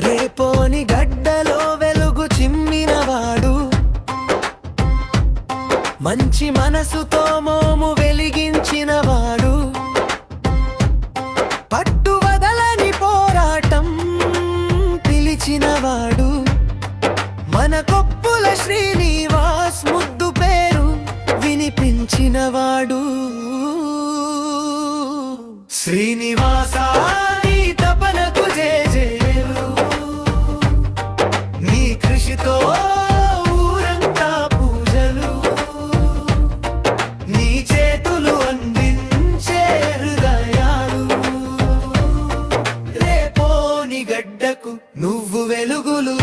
రేపోని గడ్డలో వెలుగు చిమ్మినవాడు, మంచి మనసుతో మోము వెలిగించినవాడు, పట్టు వదలని పోరాటం పిలిచినవాడు, మన కొప్పుల శ్రీనివాస్ ముద్దు పేరు వినిపించినవాడు. శ్రీనివాస నీ తపనకు జేజేలు, నీ కృషితో ఊరంతా పూజలు, నీ చేతులు అందించే హృదయాలు, రేపోని గడ్డకు నువ్వు వెలుగులు.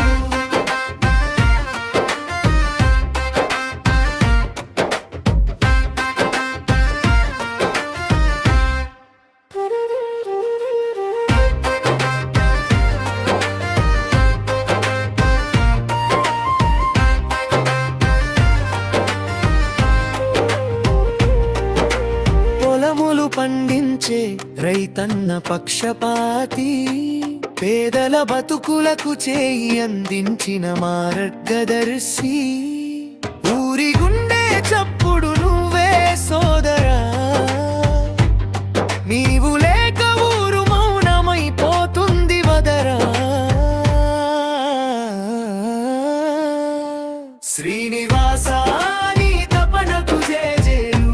పొలములు పండించే రైతన్న పక్షపాతి, పేదల బతుకులకు చేయి అందించిన మార్గదర్శి, ఊరి గుండె చప్పుడు నువ్వే సోదరా, నీవు లేక ఊరు మౌనమైపోతుంది వదరా. శ్రీనివాస నీ తపనకు జేజేలు,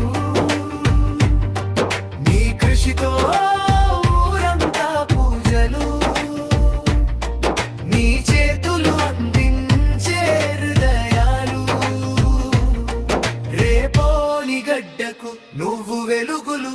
నీ కృషితో ఊరంతా పూజలు, నీ చేతులు అందించే హృదయాలు, రేపోని గడ్డకు నువ్వు వెలుగులు.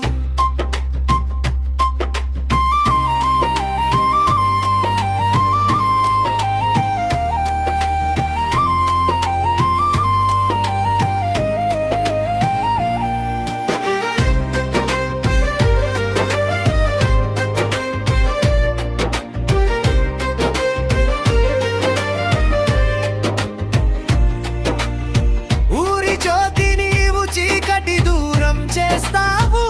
చేస్తావు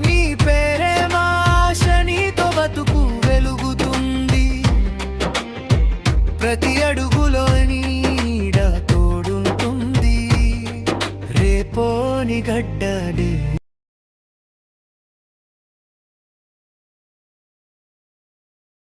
నీ పేరే మాష, నీతో బతుకు వెలుగుతుంది, ప్రతి అడుగులో నీడ తోడుంటుంది, రేపోని గడ్డలే